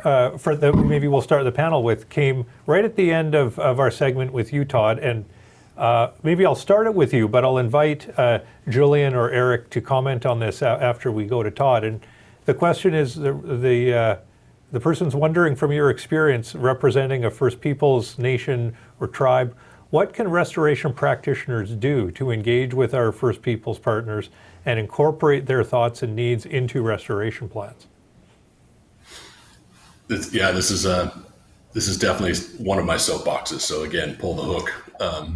maybe we'll start the panel with came right at the end of our segment with you, Todd. And maybe I'll start it with you, but I'll invite Julian or Eric to comment on this after we go to Todd. And the question is, the person's wondering, from your experience representing a First Peoples nation or tribe, what can restoration practitioners do to engage with our First Peoples partners and incorporate their thoughts and needs into restoration plans? This is definitely one of my soapboxes. So again, pull the hook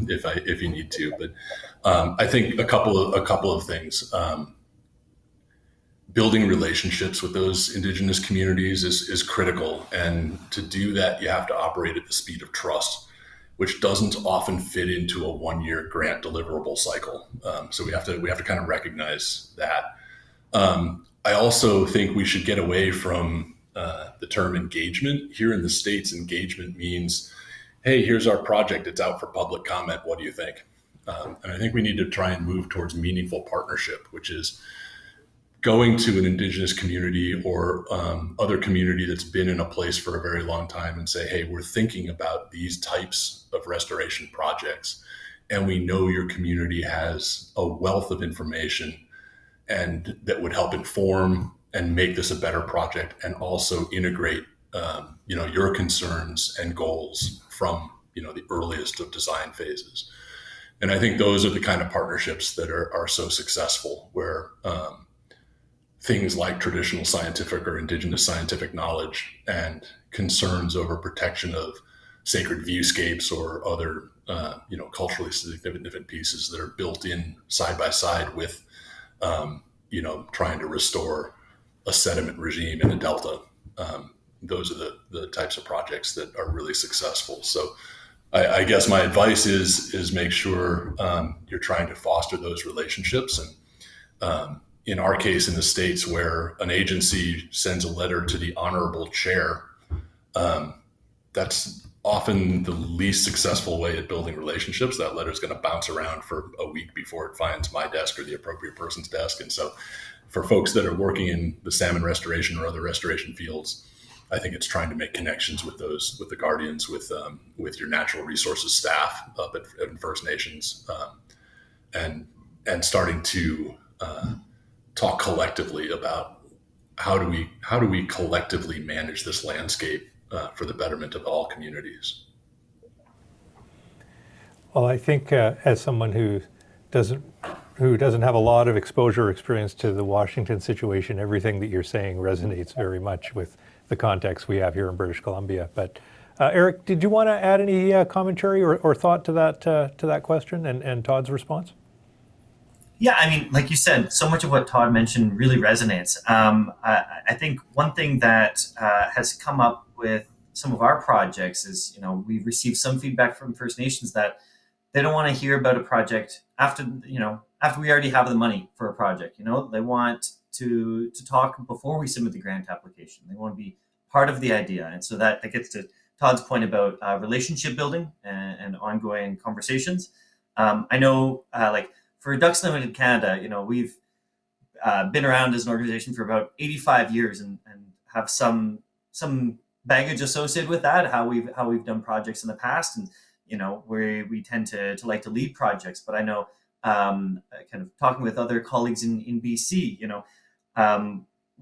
if you need to. But I think a couple of things. Building relationships with those Indigenous communities is critical, and to do that, you have to operate at the speed of trust, which doesn't often fit into a one-year grant deliverable cycle. So we have to kind of recognize that. I also think we should get away from the term engagement. Here in the States, engagement means, hey, here's our project, it's out for public comment, what do you think? And I think we need to try and move towards meaningful partnership, which is going to an Indigenous community or other community that's been in a place for a very long time and say, hey, we're thinking about these types of restoration projects, and we know your community has a wealth of information and that would help inform and make this a better project, and also integrate your concerns and goals from the earliest of design phases. And I think those are the kind of partnerships that are so successful, where things like traditional scientific or Indigenous scientific knowledge and concerns over protection of sacred viewscapes or other culturally significant pieces that are built in side by side with trying to restore a sediment regime in a delta. Those are the types of projects that are really successful. So I guess my advice is make sure you're trying to foster those relationships. And in our case in the States, where an agency sends a letter to the honorable chair, that's often the least successful way at building relationships. That letter is going to bounce around for a week before it finds my desk or the appropriate person's desk. And so for folks that are working in the salmon restoration or other restoration fields, I think it's trying to make connections with the guardians, with your natural resources staff up at First Nations, and starting to talk collectively about how do we collectively manage this landscape for the betterment of all communities. Well, I think as someone who doesn't have a lot of exposure or experience to the Washington situation, everything that you're saying resonates very much with the context we have here in British Columbia. But Eric, did you want to add any commentary or thought to that question and Todd's response? Yeah, I mean, like you said, so much of what Todd mentioned really resonates. I think one thing that has come up with some of our projects is, we've received some feedback from First Nations that they don't want to hear about a project after we already have the money for a project. They want to talk before we submit the grant application. They want to be part of the idea. And so that gets to Todd's point about relationship building and ongoing conversations. I know, for Ducks Limited Canada, we've been around as an organization for about 85 years and have some baggage associated with that, how we've done projects in the past, and we tend to like to lead projects. But I know, kind of talking with other colleagues in BC,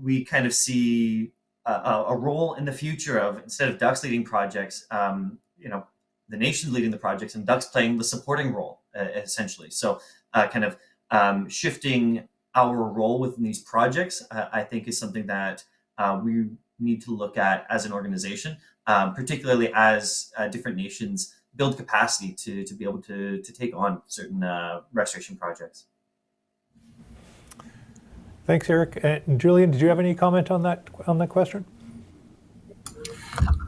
we kind of see a role in the future of, instead of Ducks leading projects, the nation's leading the projects and Ducks playing the supporting role, essentially. So kind of shifting our role within these projects, I think, is something that we need to look at as an organization, particularly as different nations build capacity to be able to take on certain restoration projects. Thanks, Eric. Julian, did you have any comment on that question?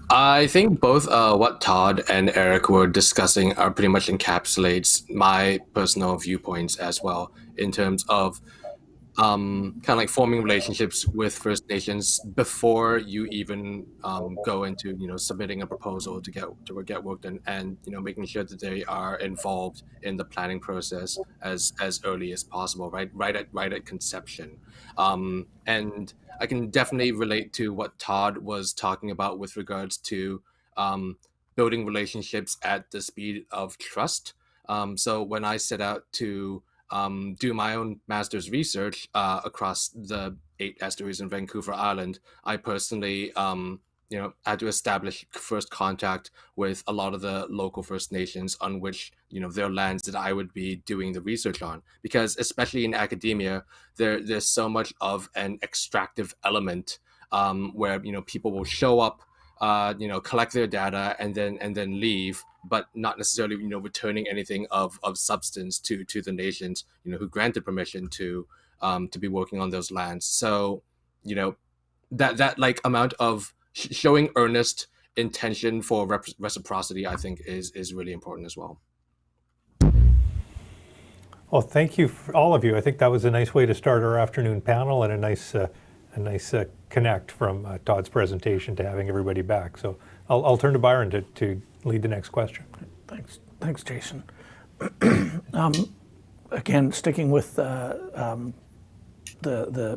I think both what Todd and Eric were discussing are pretty much encapsulates my personal viewpoints as well, in terms of kind of like forming relationships with First Nations before you even go into submitting a proposal to get work done, and making sure that they are involved in the planning process as early as possible, right at conception. And I can definitely relate to what Todd was talking about with regards to building relationships at the speed of trust. So when I set out to do my own master's research across the 8 estuaries in Vancouver Island, I personally, had to establish first contact with a lot of the local First Nations on which, their lands that I would be doing the research on. Because especially in academia, there's so much of an extractive element where, people will show up, collect their data and then leave, but not necessarily returning anything of substance to the nations who granted permission to be working on those lands. So that like amount of showing earnest intention for reciprocity, I think is really important as well. Well, thank you, for all of you. I think that was a nice way to start our afternoon panel, and a nice connect from Todd's presentation to having everybody back. So I'll turn to Byron to lead the next question. Thanks, Jason. Again, sticking with the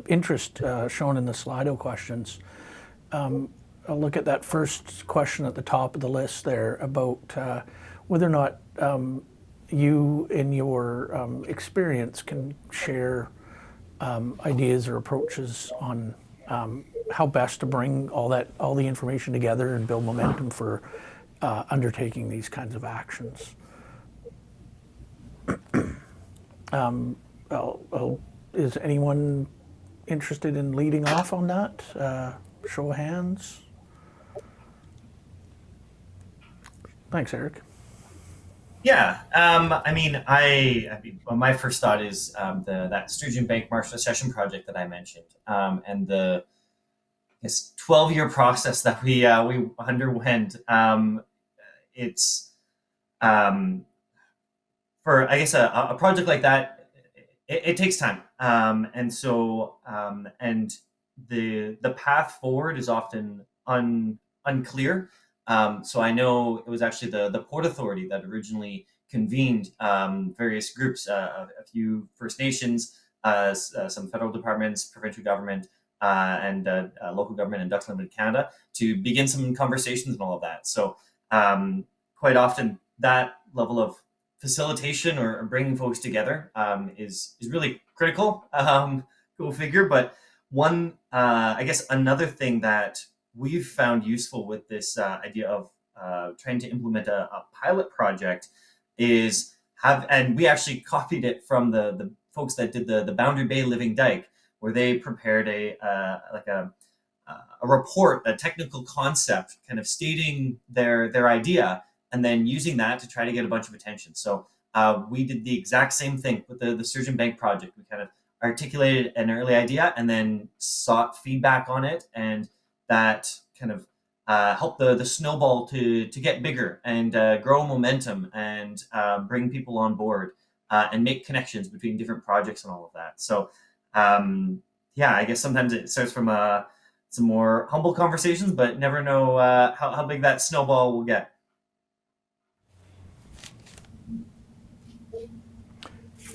interest shown in the Slido questions, I'll look at that first question at the top of the list there about whether or not you, in your experience, can share ideas or approaches on how best to bring all the information together and build momentum for undertaking these kinds of actions. Is anyone interested in leading off on that? Show of hands. Thanks, Eric. Yeah, well, my first thought is that Sturgeon Bank Marsh Accession project that I mentioned, and the 12-year process that we underwent. It's for, I guess, a project like that, it takes time, and so and the path forward is often unclear. So I know it was actually the Port Authority that originally convened various groups, a few First Nations, some federal departments, provincial government, and local government in Ducks Unlimited Canada to begin some conversations and all of that. So quite often that level of facilitation or bringing folks together is really critical. Go figure. But I guess another thing that we've found useful with this idea of trying to implement a pilot project is and we actually copied it from the folks that did the Boundary Bay Living Dike, where they prepared a report, a technical concept, kind of stating their idea, and then using that to try to get a bunch of attention. So we did the exact same thing with the Sturgeon Bank project. We kind of articulated an early idea and then sought feedback on it, and that kind of helped the snowball to get bigger and grow momentum and bring people on board and make connections between different projects and all of that. So I guess sometimes it starts from some more humble conversations, but never know how big that snowball will get.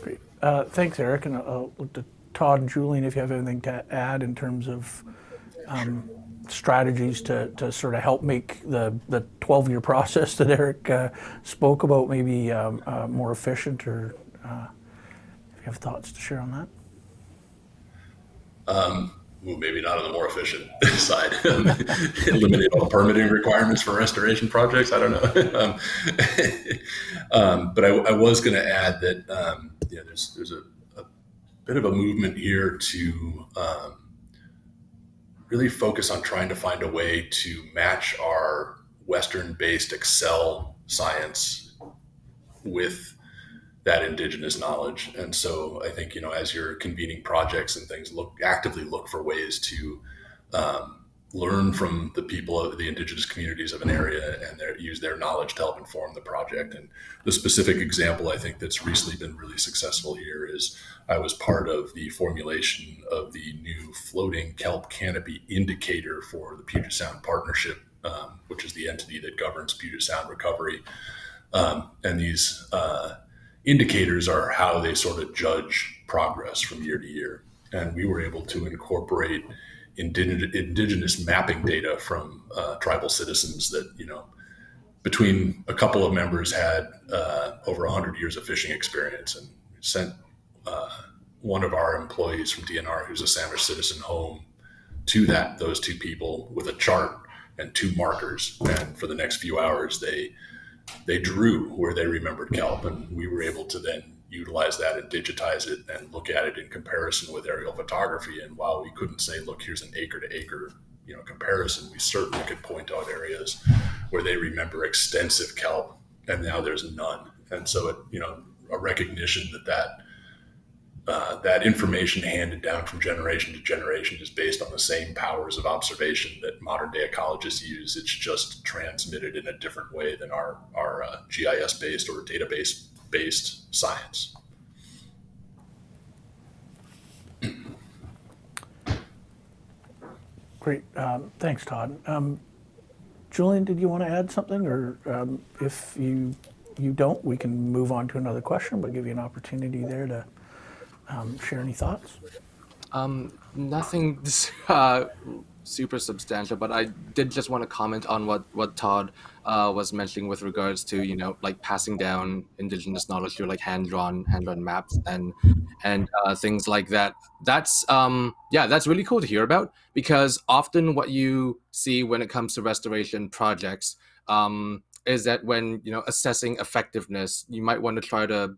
Great. Thanks, Eric. And I'll look to Todd and Julian if you have anything to add in terms of strategies to sort of help make the 12-year process that Eric spoke about maybe more efficient, or if you have thoughts to share on that. Well, maybe not on the more efficient side. Eliminate all the permitting requirements for restoration projects. I don't know. But I was going to add that there's a bit of a movement here to really focus on trying to find a way to match our Western-based Excel science with that Indigenous knowledge. And so I think, as you're convening projects and things, actively look for ways to learn from the people of the indigenous communities of an area and use their knowledge to help inform the project. And the specific example I think that's recently been really successful here is I was part of the formulation of the new floating kelp canopy indicator for the Puget Sound Partnership, which is the entity that governs Puget Sound recovery. And these indicators are how they sort of judge progress from year to year. And we were able to incorporate indigenous mapping data from tribal citizens that, between a couple of members had over 100 years of fishing experience, and sent one of our employees from DNR, who's a Samish citizen, home to those two people with a chart and two markers. And for the next few hours, they drew where they remembered kelp, and we were able to then utilize that and digitize it and look at it in comparison with aerial photography. And while we couldn't say, look, here's an acre to acre, comparison, we certainly could point out areas where they remember extensive kelp and now there's none. And so a recognition that information handed down from generation to generation is based on the same powers of observation that modern day ecologists use. It's just transmitted in a different way than our GIS based or database based science. Great. Thanks, Todd. Julian, did you want to add something? Or if you don't, we can move on to another question, but give you an opportunity there to share any thoughts. Nothing super substantial, but I did just want to comment on what Todd was mentioning with regards to like passing down indigenous knowledge through like hand-drawn maps and things like that. That's that's really cool to hear about, because often what you see when it comes to restoration projects is that when assessing effectiveness, you might want to try to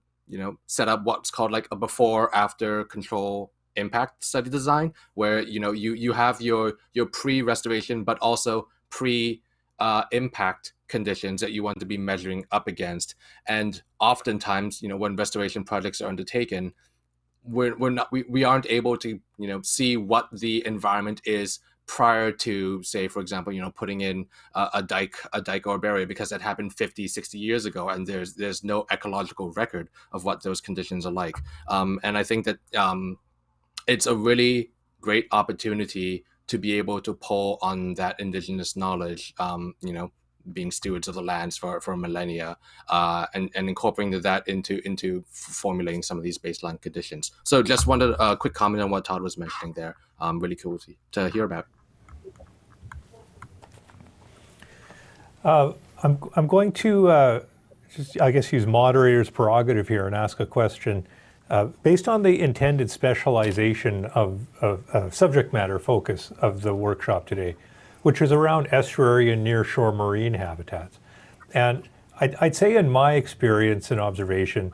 set up what's called like a before after control impact study design, where you have your pre-restoration but also pre-impact conditions that you want to be measuring up against. And oftentimes when restoration projects are undertaken, we aren't able to see what the environment is prior to, say, for example, putting in a dike or a barrier, because that happened 50, 60 years ago, and there's no ecological record of what those conditions are like. And I think that it's a really great opportunity to be able to pull on that indigenous knowledge, being stewards of the lands for millennia, and incorporating that into formulating some of these baseline conditions. So just wanted a quick comment on what Todd was mentioning there. Really cool to hear about. I'm going to just, I guess, use moderator's prerogative here and ask a question. Based on the intended specialization of subject matter focus of the workshop today, which is around estuary and nearshore marine habitats. And I'd say in my experience and observation,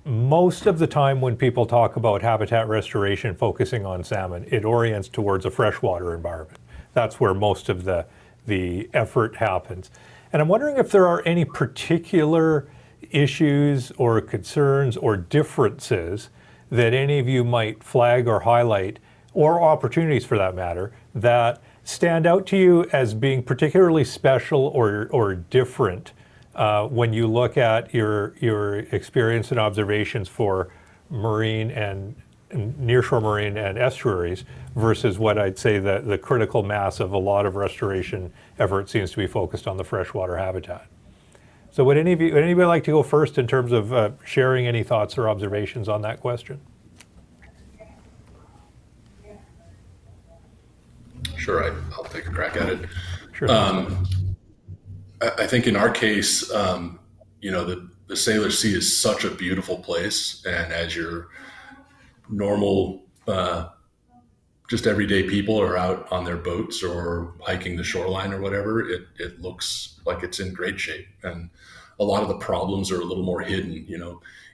most of the time when people talk about habitat restoration focusing on salmon, it orients towards a freshwater environment. That's where most of the effort happens. And I'm wondering if there are any particular issues or concerns or differences that any of you might flag or highlight, or opportunities for that matter, that stand out to you as being particularly special or different when you look at your experience and observations for marine and nearshore marine and estuaries versus what I'd say the critical mass of a lot of restoration effort seems to be focused on the freshwater habitat. So would anybody like to go first in terms of sharing any thoughts or observations on that question? Sure, I'll take a crack at it. Sure. I think in our case, the Sailor Sea is such a beautiful place, and as your normal, just everyday people are out on their boats or hiking the shoreline or whatever, it looks like it's in great shape. And a lot of the problems are a little more hidden,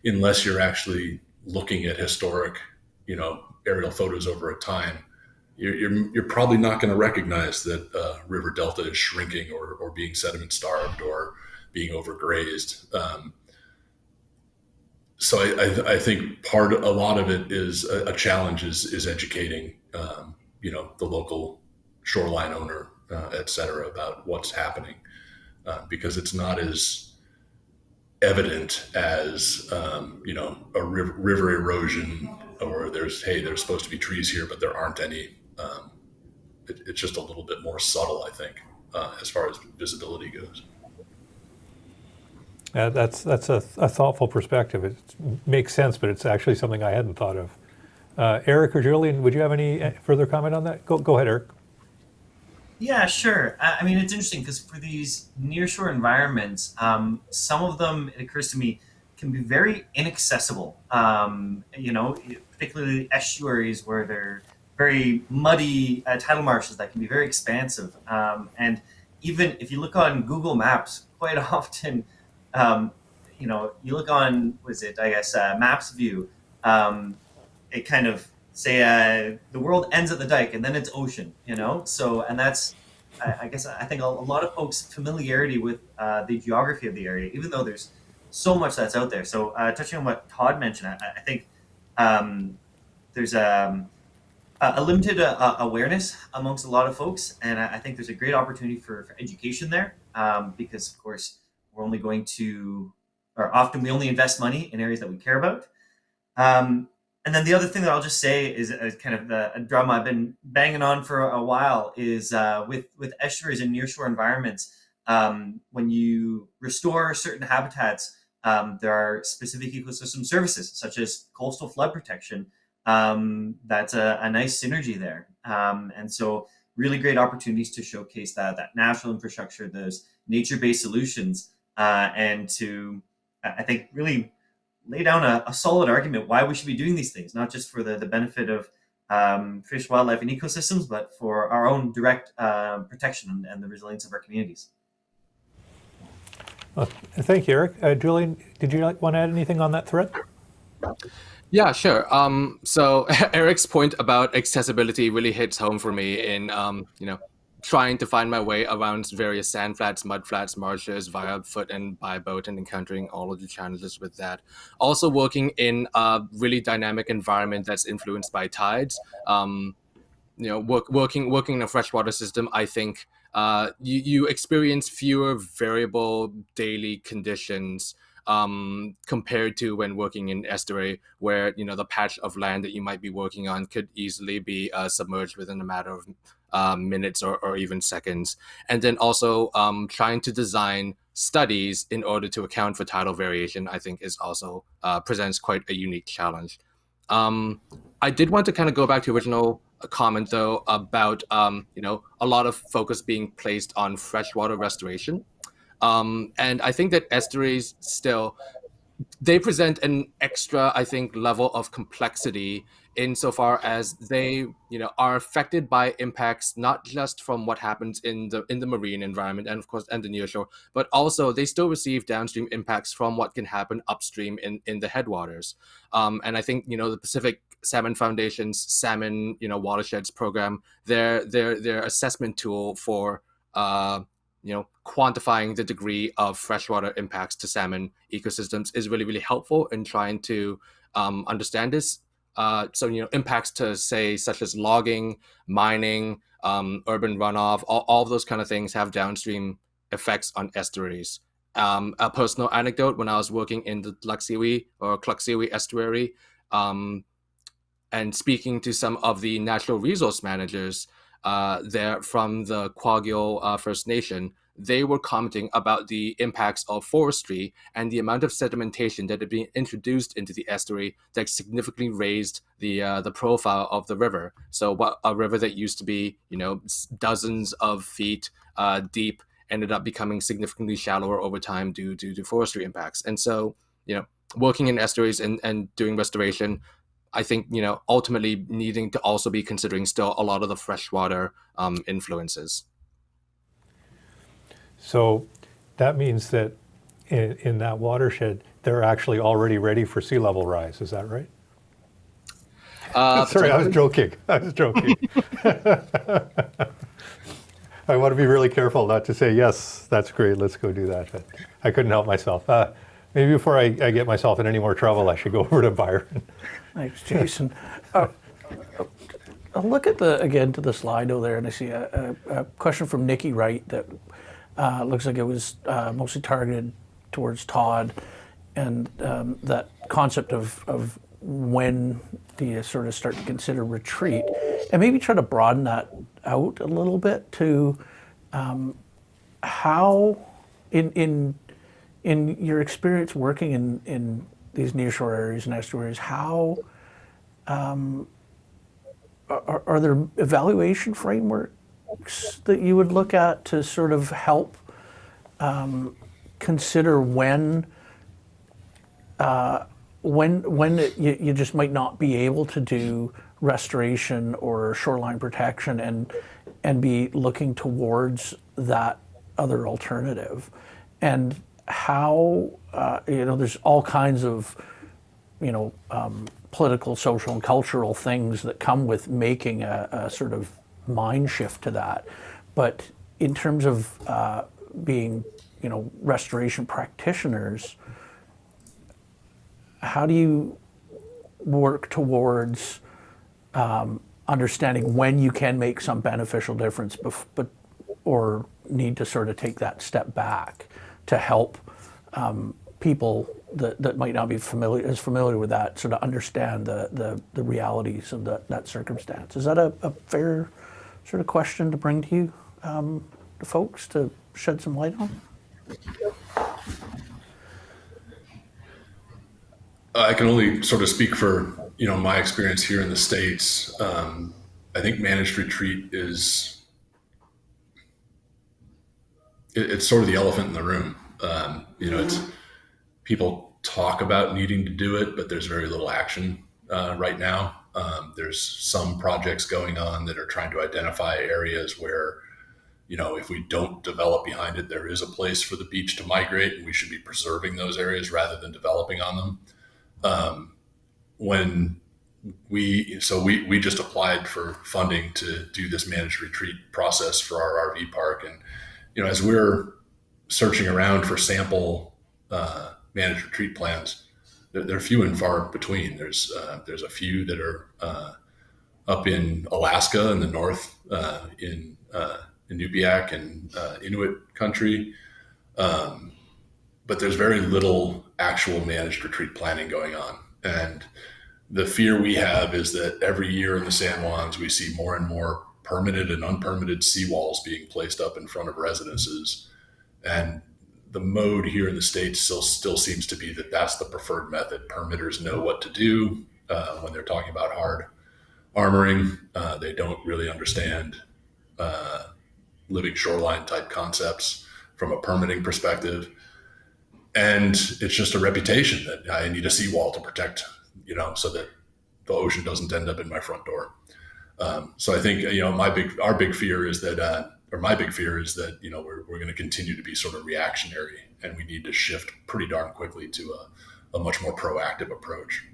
unless you're actually looking at historic, aerial photos over a time. You're probably not going to recognize that river delta is shrinking or being sediment starved or being overgrazed. So I think a lot of it is a challenge is educating, the local shoreline owner et cetera, about what's happening, because it's not as evident as a river erosion, or there's supposed to be trees here, but there aren't any. It's just a little bit more subtle, I think, as far as visibility goes. That's a thoughtful perspective. It makes sense, but it's actually something I hadn't thought of. Eric or Julian, would you have any further comment on that? Go ahead, Eric. Yeah, sure. I mean, it's interesting because for these nearshore environments, some of them, it occurs to me, can be very inaccessible. Particularly estuaries where they're very muddy tidal marshes that can be very expansive. And even if you look on Google Maps, quite often, you look on, Maps View, it kind of say the world ends at the dike and then it's ocean, So, and that's, I think a lot of folks' familiarity with the geography of the area, even though there's so much that's out there. So, touching on what Todd mentioned, I think there's a limited awareness amongst a lot of folks, and I think there's a great opportunity for education there, because of course we're only going to, or often we only invest money in areas that we care about. And then the other thing that I'll just say is kind of a drum I've been banging on for a while is with estuaries and nearshore environments, when you restore certain habitats, there are specific ecosystem services such as coastal flood protection. That's a nice synergy there. And so really great opportunities to showcase that natural infrastructure, those nature-based solutions, and to, I think, really lay down a solid argument why we should be doing these things, not just for the benefit of fish, wildlife, and ecosystems, but for our own direct protection and the resilience of our communities. Well, thank you, Eric. Julian, did you want to add anything on that thread? Yeah, sure. So Eric's point about accessibility really hits home for me in, trying to find my way around various sand flats, mud flats, marshes via foot and by boat, and encountering all of the challenges with that. Also working in a really dynamic environment that's influenced by tides. Working in a freshwater system, I think you experience fewer variable daily conditions compared to when working in estuary, where the patch of land that you might be working on could easily be submerged within a matter of minutes or even seconds. And then also trying to design studies in order to account for tidal variation, I think is also presents quite a unique challenge. I did want to kind of go back to the original comment though about a lot of focus being placed on freshwater restoration. And I think that estuaries still, they present an extra, I think, level of complexity insofar as they, are affected by impacts not just from what happens in the marine environment and of course and the nearshore, but also they still receive downstream impacts from what can happen upstream in the headwaters. And I think the Pacific Salmon Foundation's Salmon Watersheds program, their assessment tool for quantifying the degree of freshwater impacts to salmon ecosystems is really, really helpful in trying to understand this. So impacts to, say, such as logging, mining, urban runoff, all of those kind of things have downstream effects on estuaries. A personal anecdote, when I was working in the Tlaxiwi estuary, and speaking to some of the natural resource managers there from the Kwagyo First Nation, they were commenting about the impacts of forestry and the amount of sedimentation that had been introduced into the estuary that significantly raised the profile of the river. So what a river that used to be dozens of feet deep ended up becoming significantly shallower over time due to forestry impacts. And so working in estuaries and doing restoration, I think ultimately needing to also be considering still a lot of the freshwater influences. So that means that in that watershed, they're actually already ready for sea level rise. Is that right? Sorry, I was joking. I want to be really careful not to say, yes, that's great, let's go do that. But I couldn't help myself. Maybe before I get myself in any more trouble, I should go over to Byron. Thanks, Jason. I'll look at to the Slido there, and I see a question from Nikki Wright that looks like it was mostly targeted towards Todd, and that concept of when do you sort of start to consider retreat, and maybe try to broaden that out a little bit to how in your experience working in these nearshore areas and estuaries, how are there evaluation frameworks that you would look at to sort of help consider when you just might not be able to do restoration or shoreline protection and be looking towards that other alternative, and how there's all kinds of political, social, and cultural things that come with making a sort of mind shift to that. But in terms of being restoration practitioners, how do you work towards understanding when you can make some beneficial difference, or need to sort of take that step back to help people that might not be familiar with that sort of understand the realities of that circumstance? Is that a fair sort of question to bring to you, to folks, to shed some light on? I can only sort of speak for my experience here in the States. I think managed retreat it's sort of the elephant in the room. It's people talk about needing to do it, but there's very little action right now. There's some projects going on that are trying to identify areas where, if we don't develop behind it, there is a place for the beach to migrate, and we should be preserving those areas rather than developing on them. When we just applied for funding to do this managed retreat process for our RV park, and as we're searching around for sample managed retreat plans, they're few and far between. There's a few that are up in Alaska in the north, in Inupiaq and Inuit country, but there's very little actual managed retreat planning going on. And the fear we have is that every year in the San Juans, we see more and more permitted and unpermitted seawalls being placed up in front of residences. And the mode here in the States still seems to be that that's the preferred method. Permitters know what to do when they're talking about hard armoring. They don't really understand living shoreline type concepts from a permitting perspective. And it's just a reputation that I need a seawall to protect, so that the ocean doesn't end up in my front door. So I think, my big fear is that we're going to continue to be sort of reactionary, and we need to shift pretty darn quickly to a much more proactive approach.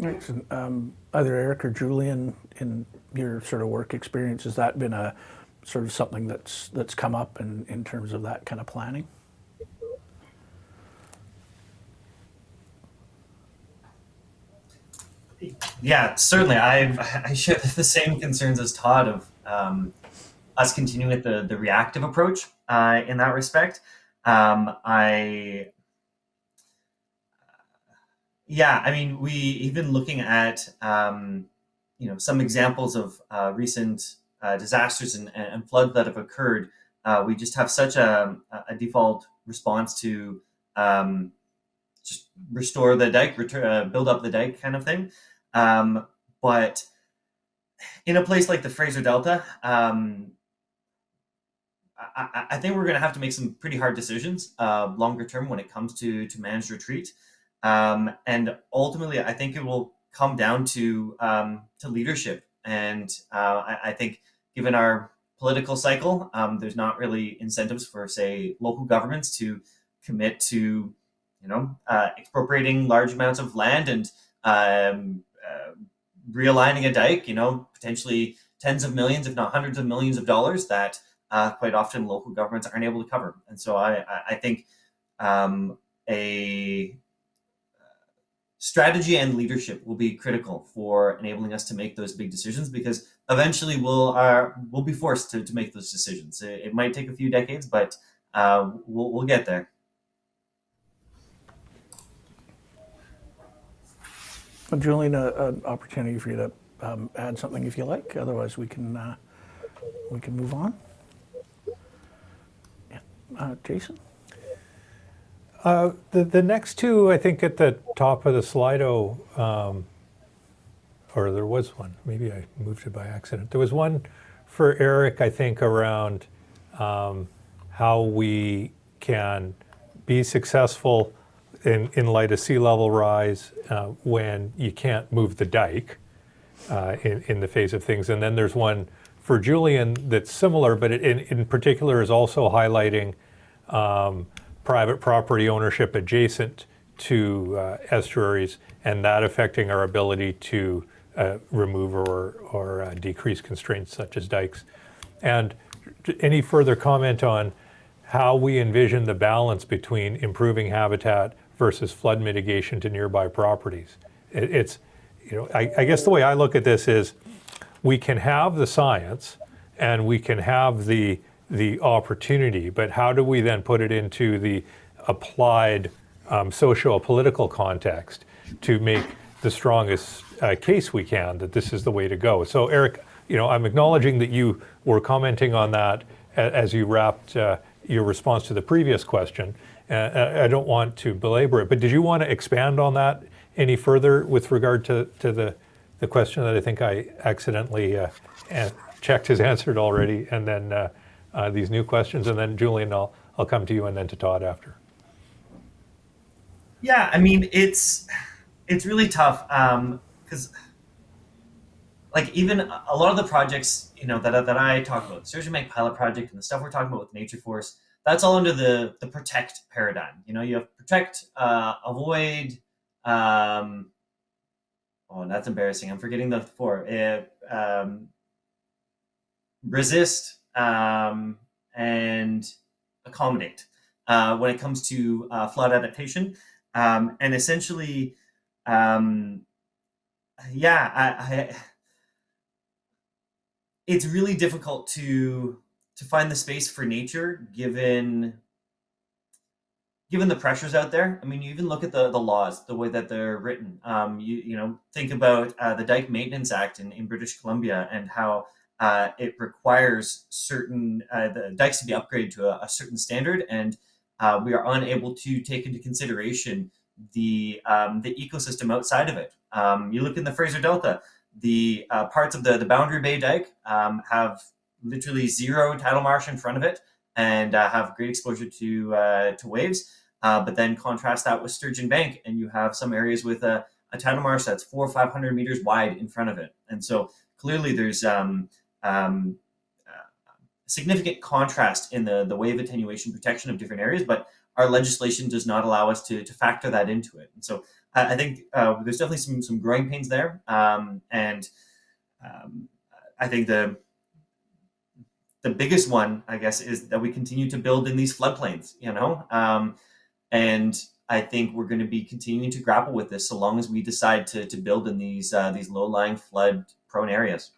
Thanks. Either Eric or Julian, in your sort of work experience, has that been a sort of something that's come up in terms of that kind of planning? Yeah, certainly. I share the same concerns as Todd of us continuing with the reactive approach in that respect. We even looking at some examples of recent disasters and floods that have occurred. We just have such a default response to just restore the dike, build up the dike kind of thing. But in a place like the Fraser Delta, I think we're going to have to make some pretty hard decisions longer term when it comes to managed retreat. And ultimately, I think it will come down to leadership. And I think given our political cycle, there's not really incentives for, say, local governments to commit to, expropriating large amounts of land and realigning a dike, potentially tens of millions, if not hundreds of millions of dollars that quite often local governments aren't able to cover. And so I think strategy and leadership will be critical for enabling us to make those big decisions, because eventually we'll be forced to make those decisions. It might take a few decades, but we'll get there. Well, Julian, an opportunity for you to add something if you like. Otherwise, we can move on. Yeah. Jason? The next two, I think, at the top of the Slido, or there was one. Maybe I moved it by accident. There was one for Eric, I think, around how we can be successful in light of sea level rise when you can't move the dike in the face of things. And then there's one for Julian that's similar, but it in particular is also highlighting private property ownership adjacent to estuaries, and that affecting our ability to remove or decrease constraints such as dikes. And any further comment on how we envision the balance between improving habitat versus flood mitigation to nearby properties? It's, I guess the way I look at this is we can have the science and we can have the opportunity, but how do we then put it into the applied socio-political context to make the strongest case we can that this is the way to go? So Eric, I'm acknowledging that you were commenting on that as you wrapped your response to the previous question. I don't want to belabor it, but did you want to expand on that any further with regard to the question that I think I accidentally checked is answered already, and then these new questions, and then Julian, I'll come to you, and then to Todd after. Yeah, I mean, it's really tough because like even a lot of the projects that I talk about, the Sturgeon Bank pilot project and the stuff we're talking about with Nature Force, that's all under the protect paradigm. You have protect, avoid. Oh, that's embarrassing. I'm forgetting the four. Resist and accommodate when it comes to flood adaptation. And essentially, it's really difficult to find the space for nature given the pressures out there. I mean, you even look at the laws, the way that they're written. You think about the Dike Maintenance Act in British Columbia and how it requires certain the dikes to be upgraded to a certain standard, and we are unable to take into consideration the ecosystem outside of it. You look in the Fraser Delta, the parts of the Boundary Bay Dike have literally zero tidal marsh in front of it and have great exposure to waves. But then contrast that with Sturgeon Bank, and you have some areas with a tidal marsh that's 400 or 500 meters wide in front of it. And so clearly there's significant contrast in the wave attenuation protection of different areas, but our legislation does not allow us to factor that into it. And so I think there's definitely some growing pains there. And I think the biggest one, I guess, is that we continue to build in these floodplains, and I think we're going to be continuing to grapple with this so long as we decide to build in these low-lying flood-prone areas.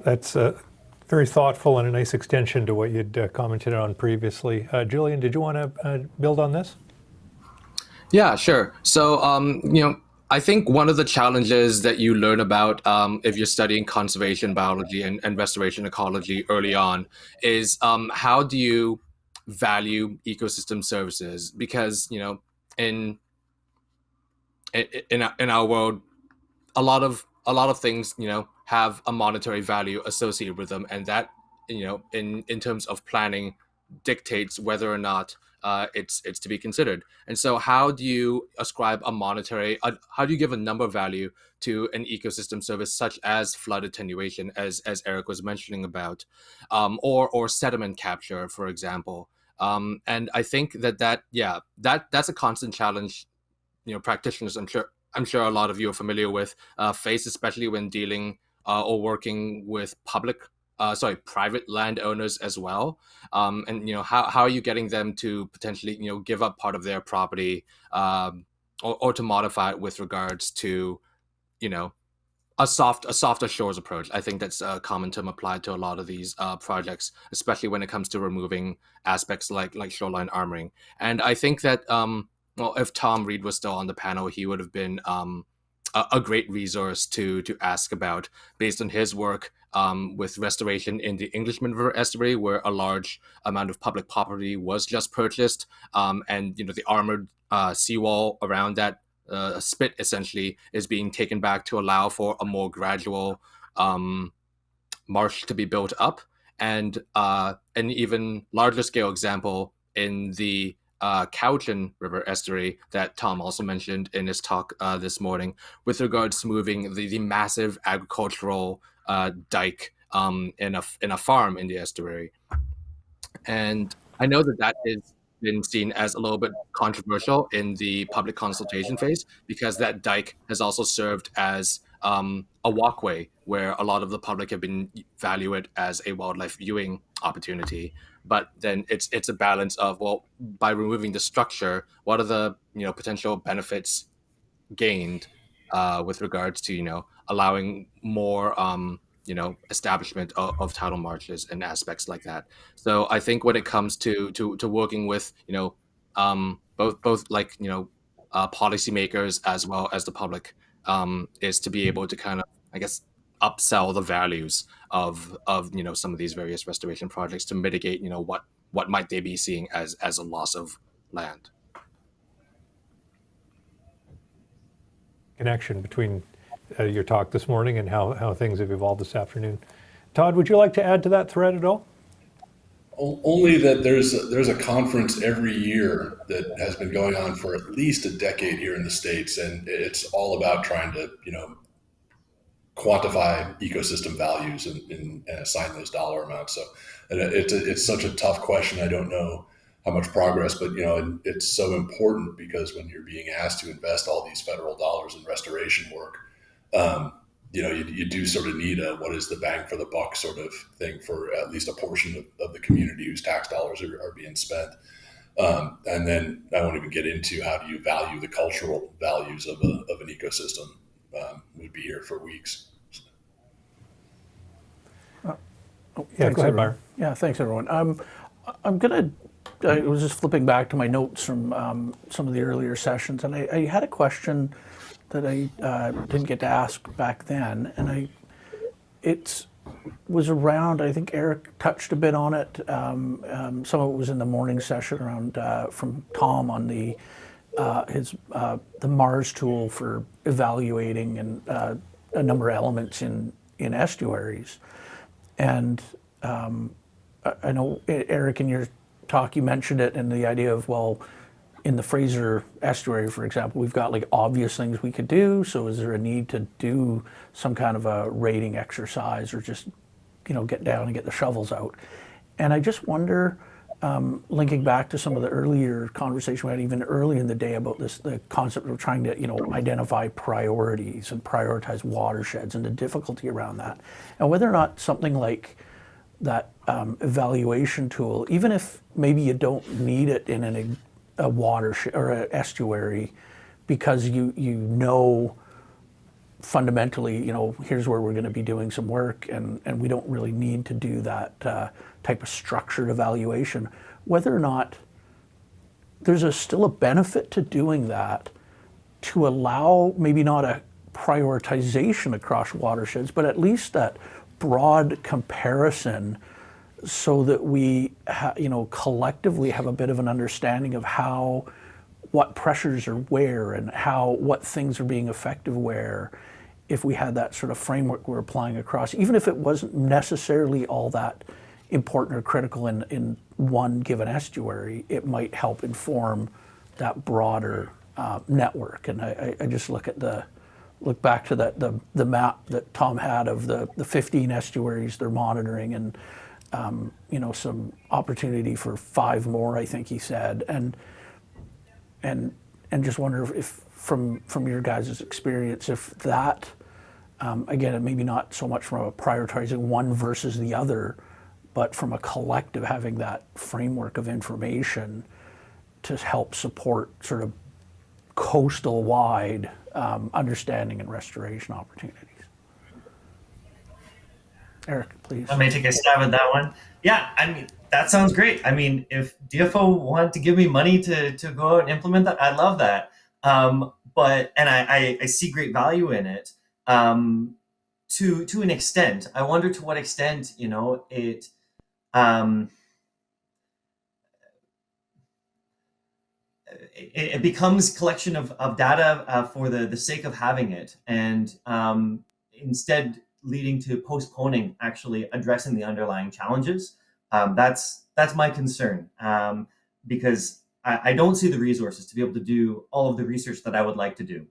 That's very thoughtful and a nice extension to what you'd commented on previously. Julian, did you want to build on this? Yeah, sure. So, I think one of the challenges that you learn about if you're studying conservation biology and restoration ecology early on is how do you value ecosystem services? Because in our world, a lot of things have a monetary value associated with them, and that in terms of planning dictates whether or not it's to be considered. And so how do you ascribe how do you give a number value to an ecosystem service such as flood attenuation, as Eric was mentioning about, or sediment capture, for example? And I think that's a constant challenge practitioners, I'm sure a lot of you are familiar with, face, especially when dealing or working with public private landowners as well, and how are you getting them to potentially give up part of their property, or to modify it with regards to a softer shores approach. I think that's a common term applied to a lot of these projects, especially when it comes to removing aspects like shoreline armoring. And I think that if Tom Reed was still on the panel, he would have been a great resource to ask about, based on his work with restoration in the Englishman River estuary, where a large amount of public property was just purchased, and the armored seawall around that spit essentially is being taken back to allow for a more gradual marsh to be built up. And an even larger scale example in the Cowichan River estuary that Tom also mentioned in his talk this morning, with regards to moving the massive agricultural dike in a farm in the estuary. And I know that is been seen as a little bit controversial in the public consultation phase, because that dike has also served as a walkway where a lot of the public have been value it as a wildlife viewing opportunity. But then it's a balance of, well, by removing the structure, what are the potential benefits gained with regards to allowing more establishment of tidal marshes and aspects like that. So I think when it comes to working with both like policymakers as well as the public, is to be able to kind of, I guess, upsell the values of some of these various restoration projects to mitigate what might they be seeing as a loss of land. Connection between your talk this morning and how things have evolved this afternoon. Todd, would you like to add to that thread at all? Only that there's a conference every year that has been going on for at least a decade here in the States, and it's all about trying to quantify ecosystem values and assign those dollar amounts. So it's such a tough question. I don't know how much progress, but it's so important, because when you're being asked to invest all these federal dollars in restoration work, you do sort of need a what is the bang for the buck sort of thing for at least a portion of the community whose tax dollars are being spent. And then I won't even get into how do you value the cultural values of an ecosystem. We'd be here for weeks. Yeah, go ahead, Byron. Yeah, thanks, everyone. I was just flipping back to my notes from some of the earlier sessions, and I had a question that I didn't get to ask back then, and it was around, I think Eric touched a bit on it. Some of it was in the morning session around from Tom on the MARS tool for evaluating and a number of elements in estuaries. And I know, Eric, in your talk, you mentioned it, and the idea of, well, in the Fraser estuary, for example, we've got like obvious things we could do. So is there a need to do some kind of a rating exercise, or just, get down and get the shovels out? And I just wonder, linking back to some of the earlier conversation we had even early in the day about the concept of trying to, identify priorities and prioritize watersheds, and the difficulty around that, and whether or not something like that evaluation tool, even if maybe you don't need it in a watershed or an estuary, because fundamentally, here's where we're going to be doing some work, and we don't really need to do that type of structured evaluation, whether or not there's still a benefit to doing that, to allow maybe not a prioritization across watersheds, but at least that broad comparison, so that we collectively have a bit of an understanding of what pressures are where, and what things are being effective where, if we had that sort of framework we're applying across, even if it wasn't necessarily all that important or critical in one given estuary, it might help inform that broader network. And I just look back to the map that Tom had of the 15 estuaries they're monitoring, and some opportunity for 5 more, I think he said, and just wonder if from your guys' experience, if that again, maybe not so much from a prioritizing one versus the other, but from a collective having that framework of information to help support sort of coastal wide understanding and restoration opportunities. Eric, please. I may take a stab at that one. Yeah, I mean, that sounds great. I mean, if DFO wanted to give me money to go out and implement that, I love that. And I see great value in it. To an extent, I wonder to what extent, it it becomes collection of data for the sake of having it, and instead leading to postponing actually addressing the underlying challenges. That's my concern, because I don't see the resources to be able to do all of the research that I would like to do.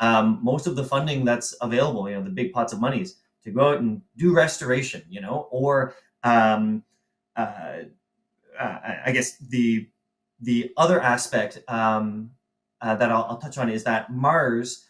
Most of the funding that's available, the big pots of monies to go out and do restoration, or I guess the other aspect that I'll touch on is that MARS,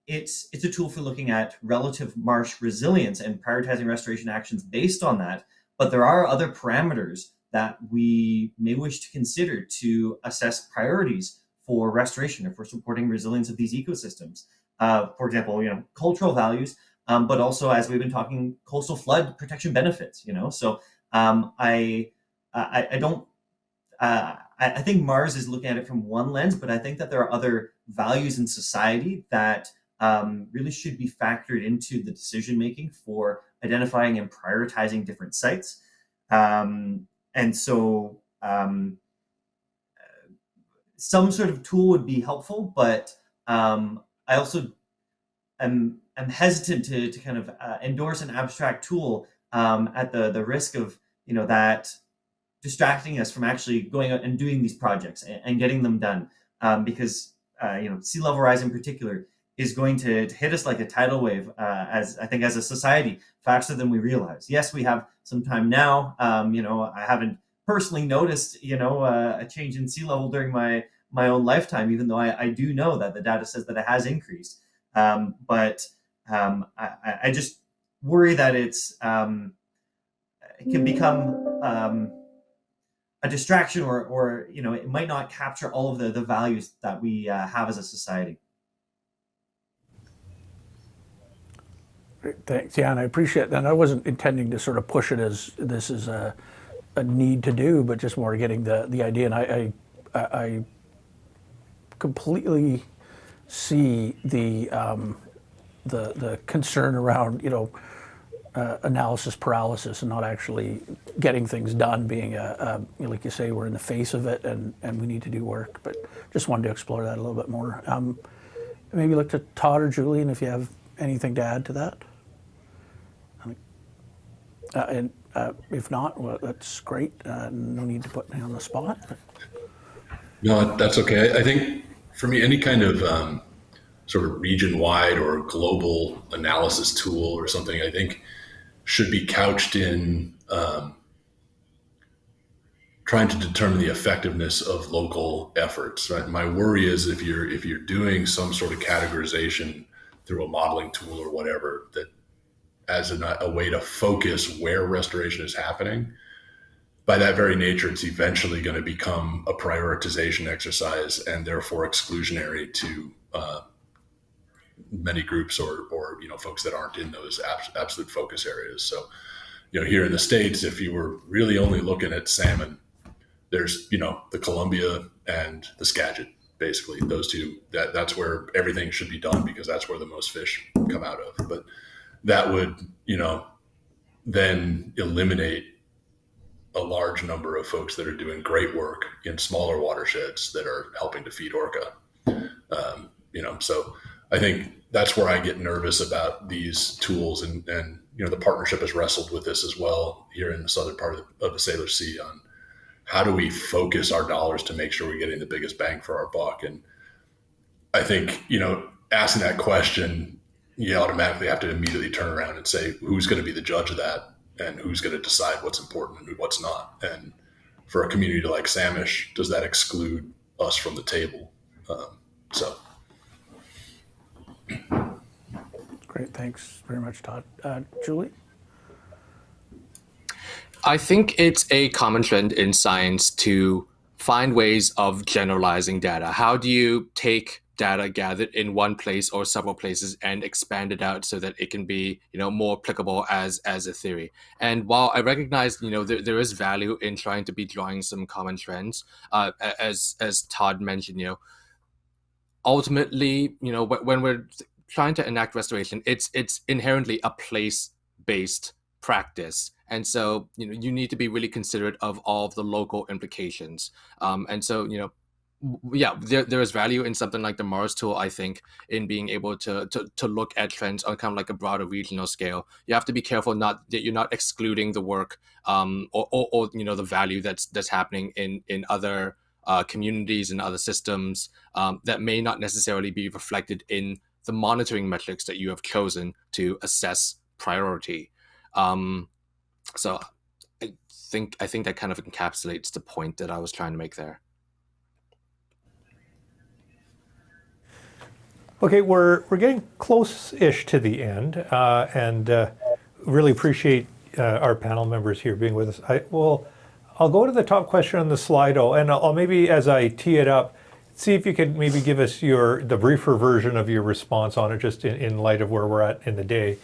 it's a tool for looking at relative marsh resilience and prioritizing restoration actions based on that. But there are other parameters that we may wish to consider to assess priorities for restoration or for supporting resilience of these ecosystems. For example, cultural values, but also, as we've been talking, coastal flood protection benefits. So I don't. I think MARS is looking at it from one lens, but I think that there are other values in society that really should be factored into the decision making for identifying and prioritizing different sites. And so some sort of tool would be helpful, but I also am hesitant to kind of endorse an abstract tool at the risk of that distracting us from actually going out and doing these projects and getting them done, because sea level rise in particular is going to hit us like a tidal wave, as a society, faster than we realize. Yes, we have some time now. I haven't personally noticed a change in sea level during my own lifetime, even though I do know that the data says that it has increased. But I just worry that it can become a distraction, or it might not capture all of the values that we have as a society. Great, thanks. Yeah, and I appreciate that. And I wasn't intending to sort of push it as this is a need to do, but just more getting the idea. And I completely see the concern around analysis paralysis and not actually getting things done, being like you say, we're in the face of it and we need to do work. But just wanted to explore that a little bit more. Maybe look to Todd or Julian if you have anything to add to that. And if not, well, that's great. No need to put me on the spot. No, that's okay. I think for me, any kind of sort of region-wide or global analysis tool or something, I think should be couched in trying to determine the effectiveness of local efforts. Right? My worry is if you're doing some sort of categorization through a modeling tool or whatever, that as a way to focus where restoration is happening, by that very nature, it's eventually going to become a prioritization exercise and therefore exclusionary to many groups or folks that aren't in those absolute focus areas. So, here in the States, if you were really only looking at salmon, there's, the Columbia and the Skagit, basically those two, that's where everything should be done because that's where the most fish come out of. But that would, then eliminate a large number of folks that are doing great work in smaller watersheds that are helping to feed orca. So I think that's where I get nervous about these tools, and the partnership has wrestled with this as well here in the southern part of the Salish Sea on how do we focus our dollars to make sure we're getting the biggest bang for our buck. And I think, asking that question, you automatically have to immediately turn around and say, who's going to be the judge of that and who's going to decide what's important and what's not. And for a community like Samish, does that exclude us from the table? Thanks very much, Todd. Julie? I think it's a common trend in science to find ways of generalizing data. How do you take data gathered in one place or several places and expand it out so that it can be, more applicable as a theory? And while I recognize, there is value in trying to be drawing some common trends, as Todd mentioned, ultimately, when we're trying to enact restoration, it's inherently a place-based practice. And so, you need to be really considerate of all of the local implications. And so, there is value in something like the Mars tool, I think, in being able to look at trends on kind of like a broader regional scale. You have to be careful that you're not excluding the work or the value that's happening in other communities and other systems that may not necessarily be reflected in the monitoring metrics that you have chosen to assess priority. So I think that kind of encapsulates the point that I was trying to make there. Okay, we're getting close-ish to the end, and really appreciate our panel members here being with us. I'll go to the top question on the Slido, and I'll maybe, as I tee it up, see if you could maybe give us the briefer version of your response on it, just in light of where we're at in the day.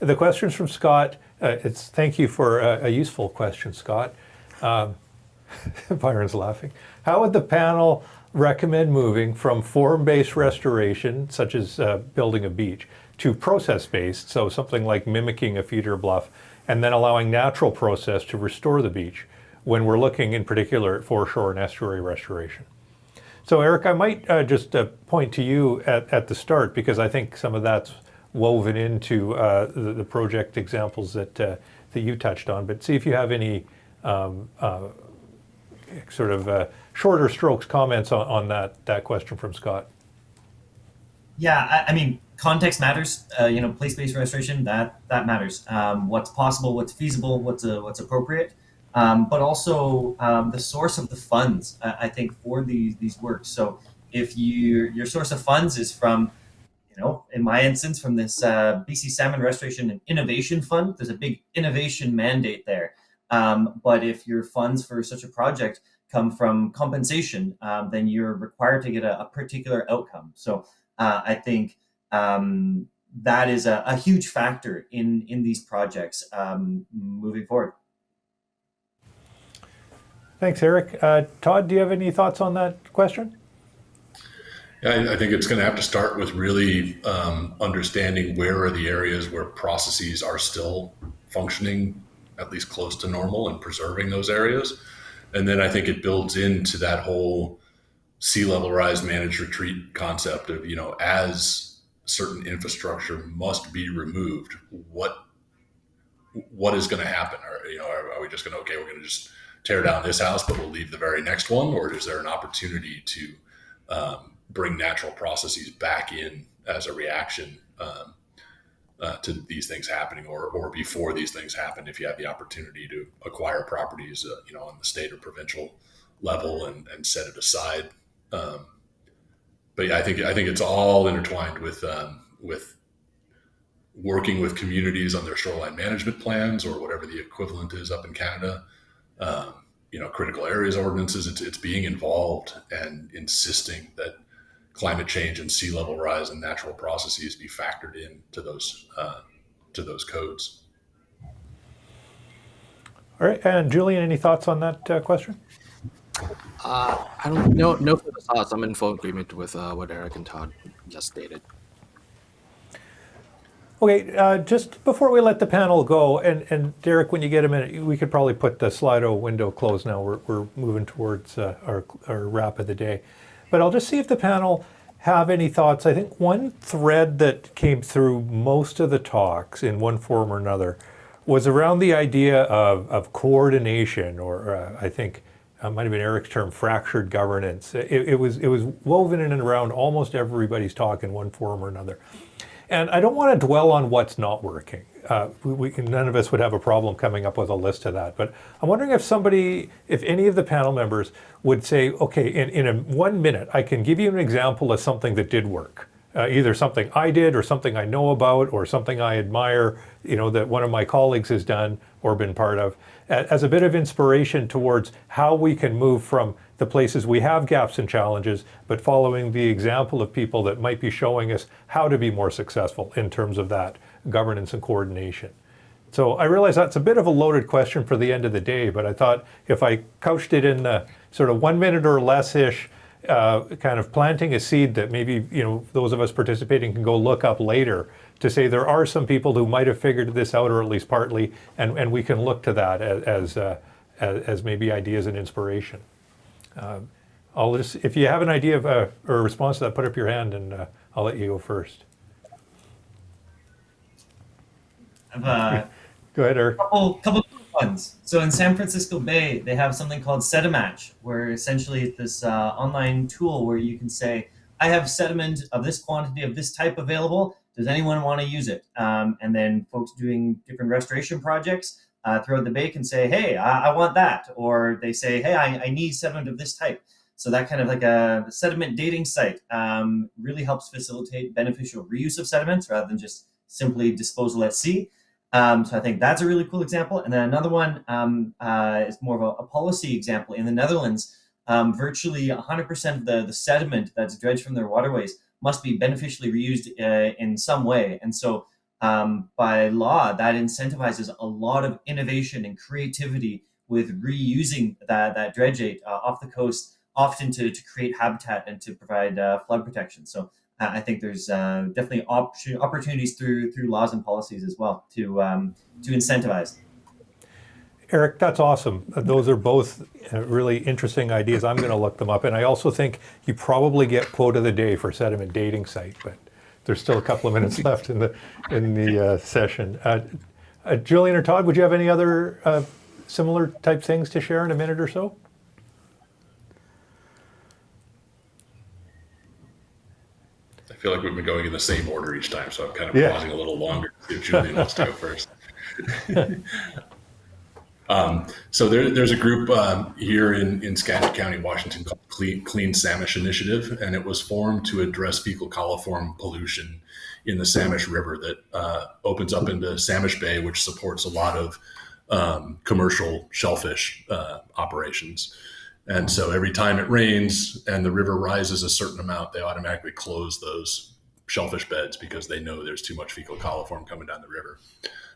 The question's from Scott. Thank you for a useful question, Scott. Byron's laughing. How would the panel recommend moving from form-based restoration, such as building a beach, to process-based, so something like mimicking a feeder bluff, and then allowing natural process to restore the beach when we're looking in particular at foreshore and estuary restoration? So Eric, I might just point to you at the start, because I think some of that's woven into the project examples that you touched on, but see if you have any sort of shorter strokes comments on that question from Scott. Yeah, I mean, context matters. Place-based restoration, that matters. What's possible, what's feasible, what's appropriate, but also the source of the funds. I think for these works. So if your source of funds is from, in my instance, from this BC Salmon Restoration and Innovation Fund, there's a big innovation mandate there. But if your funds for such a project come from compensation, then you're required to get a particular outcome. So I think that is a huge factor in these projects moving forward. Thanks, Eric. Todd, do you have any thoughts on that question? Yeah, I think it's going to have to start with really understanding where are the areas where processes are still functioning at least close to normal and preserving those areas. And then I think it builds into that whole sea level rise managed retreat concept of, as certain infrastructure must be removed, what is going to happen? Or, are we just going to, we're going to just tear down this house, but we'll leave the very next one? Or is there an opportunity to bring natural processes back in as a reaction to these things happening, or before these things happen, if you have the opportunity to acquire properties, on the state or provincial level and set it aside. But yeah, I think it's all intertwined with working with communities on their shoreline management plans, or whatever the equivalent is up in Canada. Critical areas ordinances. It's being involved and insisting that climate change and sea level rise and natural processes be factored into those codes. All right, and Julian, any thoughts on that question? I don't know. No further thoughts. I'm in full agreement with what Eric and Todd just stated. Okay, just before we let the panel go, and Derek, when you get a minute, we could probably put the Slido window closed now. We're moving towards our wrap of the day. But I'll just see if the panel have any thoughts. I think one thread that came through most of the talks in one form or another was around the idea of coordination, or I think it might have been Eric's term, fractured governance. It was woven in and around almost everybody's talk in one form or another. And I don't want to dwell on what's not working. None of us would have a problem coming up with a list of that. But I'm wondering if any of the panel members would say, okay, in 1 minute, I can give you an example of something that did work. either something I did or something I know about or something I admire, that one of my colleagues has done or been part of, as a bit of inspiration towards how we can move from the places we have gaps and challenges, but following the example of people that might be showing us how to be more successful in terms of that governance and coordination. So I realize that's a bit of a loaded question for the end of the day, but I thought if I couched it in the sort of 1 minute or less-ish, kind of planting a seed that maybe those of us participating can go look up later to say there are some people who might have figured this out, or at least partly, and we can look to that as maybe ideas and inspiration. If you have an idea of or a response to that, put up your hand and I'll let you go first. Go ahead, Eric. Couple ones. So in San Francisco Bay, they have something called Sedimatch, where essentially it's this online tool where you can say, I have sediment of this quantity of this type available. Does anyone want to use it? And then folks doing different restoration projects throughout the bay can say, hey, I want that. Or they say, hey, I need sediment of this type. So that kind of like a sediment dating site really helps facilitate beneficial reuse of sediments rather than just simply disposal at sea. So I think that's a really cool example. And then another one is more of a policy example. In the Netherlands, virtually 100% of the sediment that's dredged from their waterways must be beneficially reused in some way. And so by law, that incentivizes a lot of innovation and creativity with reusing that dredgeate off the coast, often to create habitat and to provide flood protection. So I think there's definitely opportunities through laws and policies as well to incentivize. Eric, that's awesome. Those are both really interesting ideas. I'm going to look them up. And I also think you probably get quote of the day for sediment dating site, but there's still a couple of minutes left in the session. Julian or Todd, would you have any other similar type things to share in a minute or so? I feel like we've been going in the same order each time, so I'm kind of pausing a little longer to see if Julian wants to go first. So there's a group here in Skagit County, Washington, called Clean Samish Initiative, and it was formed to address fecal coliform pollution in the Samish River that opens up into Samish Bay, which supports a lot of commercial shellfish operations. And so every time it rains and the river rises a certain amount, they automatically close those shellfish beds because they know there's too much fecal coliform coming down the river.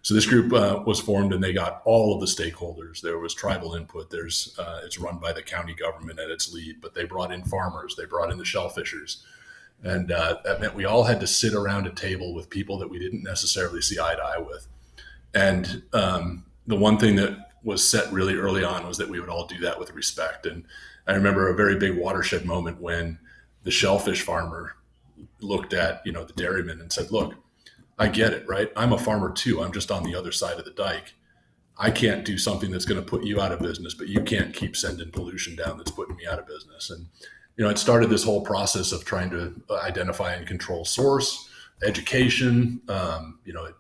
So this group was formed, and they got all of the stakeholders. There was tribal input. It's run by the county government at its lead, but they brought in farmers. They brought in the shellfishers. And that meant we all had to sit around a table with people that we didn't necessarily see eye to eye with. And the one thing that was set really early on was that we would all do that with respect. And I remember a very big watershed moment when the shellfish farmer looked at, the dairyman and said, look, I get it, right? I'm a farmer too. I'm just on the other side of the dike. I can't do something that's going to put you out of business, but you can't keep sending pollution down that's putting me out of business. And, it started this whole process of trying to identify and control source, education. It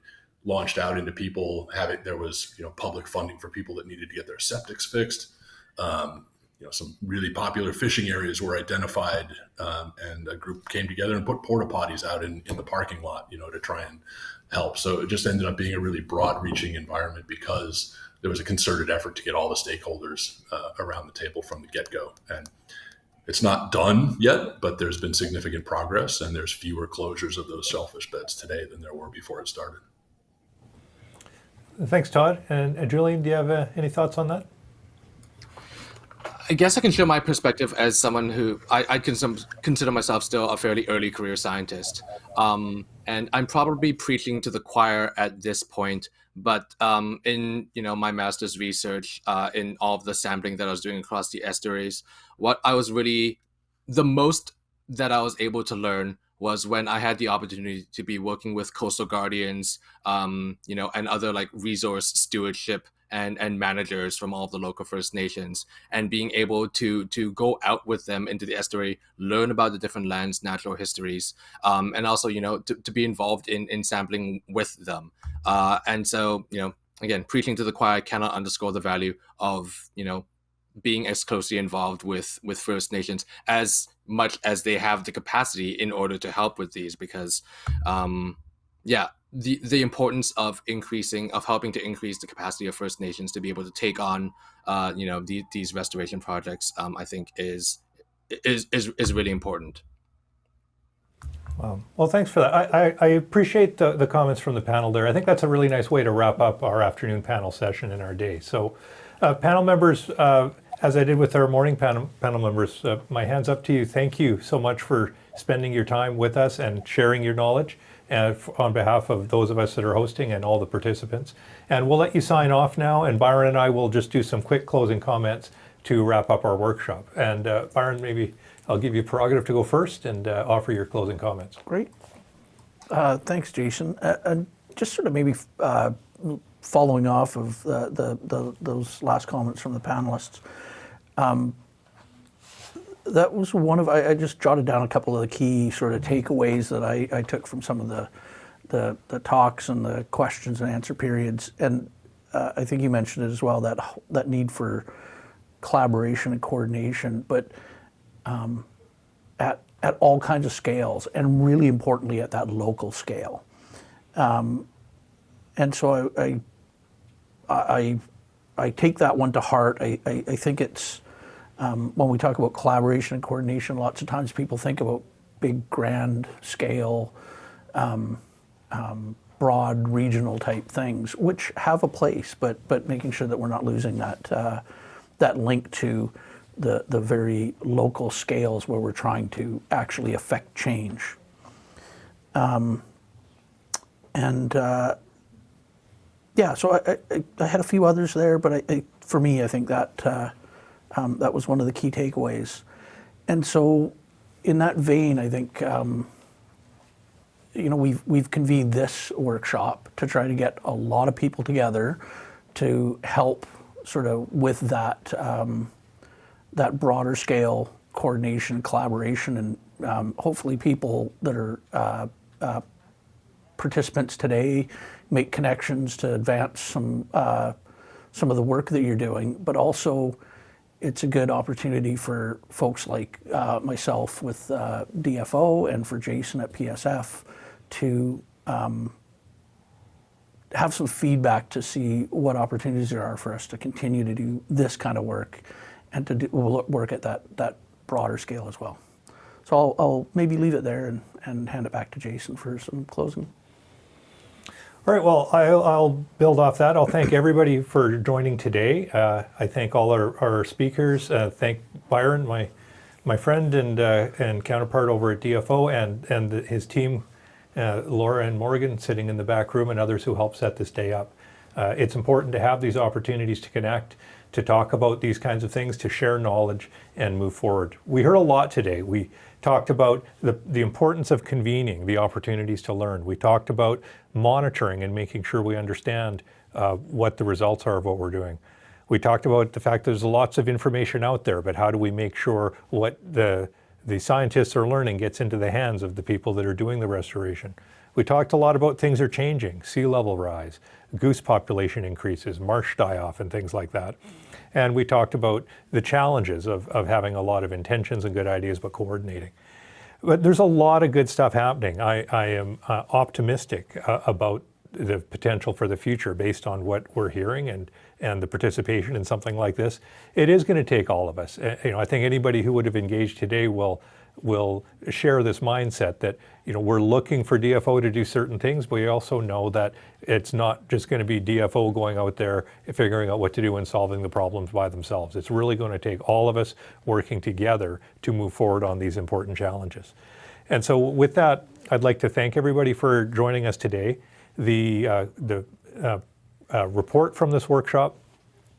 launched out into people there was, public funding for people that needed to get their septics fixed. Some really popular fishing areas were identified, and a group came together and put porta potties out in the parking lot, to try and help. So it just ended up being a really broad reaching environment because there was a concerted effort to get all the stakeholders around the table from the get-go. And it's not done yet, but there's been significant progress, and there's fewer closures of those shellfish beds today than there were before it started. Thanks, Todd. And Julian, do you have any thoughts on that? I guess I can share my perspective as someone who I consider myself still a fairly early career scientist. And I'm probably preaching to the choir at this point, but in my master's research, in all of the sampling that I was doing across the estuaries, what I was really, the most that I was able to learn was when I had the opportunity to be working with coastal guardians, and other like resource stewardship and managers from all of the local First Nations, and being able to go out with them into the estuary, learn about the different lands, natural histories, and also, to be involved in sampling with them. And so, again, preaching to the choir, I cannot underscore the value of, being as closely involved with First Nations as much as they have the capacity in order to help with these, because the importance of helping to increase the capacity of First Nations to be able to take on these restoration projects, I think is really important. Well, thanks for that. I appreciate the comments from the panel there. I think that's a really nice way to wrap up our afternoon panel session and our day. So, panel members, as I did with our morning panel members, my hand's up to you. Thank you so much for spending your time with us and sharing your knowledge on behalf of those of us that are hosting and all the participants. And we'll let you sign off now, and Byron and I will just do some quick closing comments to wrap up our workshop. And Byron, maybe I'll give you prerogative to go first and offer your closing comments. Great. Thanks, Jason. And just sort of maybe following off of those last comments from the panelists, that was one of, I just jotted down a couple of the key sort of takeaways that I took from some of the talks and the questions and answer periods. And I think you mentioned it as well, that need for collaboration and coordination, but at all kinds of scales, and really importantly at that local scale. And so I take that one to heart. I think it's when we talk about collaboration and coordination, lots of times people think about big, grand scale, broad regional type things, which have a place, but making sure that we're not losing that link to the very local scales where we're trying to actually affect change. So I had a few others there, but for me, I think that that was one of the key takeaways. And so in that vein, I think, we've convened this workshop to try to get a lot of people together to help sort of with that broader scale coordination, collaboration, and hopefully people that are participants today make connections to advance some of the work that you're doing, but also it's a good opportunity for folks like myself with DFO and for Jason at PSF to have some feedback to see what opportunities there are for us to continue to do this kind of work and to work at that broader scale as well. So I'll maybe leave it there and hand it back to Jason for some closing. All right, well, I'll build off that. I'll thank everybody for joining today. I thank all our speakers. Thank Byron, my friend and counterpart over at DFO, and his team, Laura and Morgan sitting in the back room, and others who helped set this day up. It's important to have these opportunities to connect, to talk about these kinds of things, to share knowledge and move forward. We heard a lot today. We talked about the importance of convening, the opportunities to learn. We talked about monitoring and making sure we understand what the results are of what we're doing. We talked about the fact there's lots of information out there, but how do we make sure what the scientists are learning gets into the hands of the people that are doing the restoration. We talked a lot about things are changing, sea level rise, goose population increases, marsh die-off, and things like that. And we talked about the challenges of having a lot of intentions and good ideas, but coordinating. But there's a lot of good stuff happening. I am optimistic about the potential for the future based on what we're hearing and the participation in something like this. It is going to take all of us. I think anybody who would have engaged today will share this mindset that we're looking for DFO to do certain things, but we also know that it's not just going to be DFO going out there and figuring out what to do and solving the problems by themselves. It's really going to take all of us working together to move forward on these important challenges. And so with that, I'd like to thank everybody for joining us today. The report from this workshop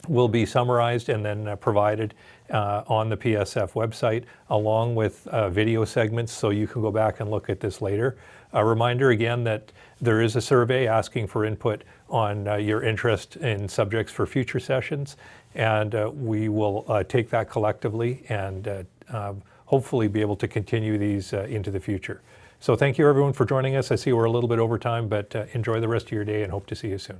will be summarized and then provided on the PSF website, along with video segments, so you can go back and look at this later. A reminder again that there is a survey asking for input on your interest in subjects for future sessions, and we will take that collectively and hopefully be able to continue these into the future. So thank you everyone for joining us. I see we're a little bit over time, but enjoy the rest of your day and hope to see you soon.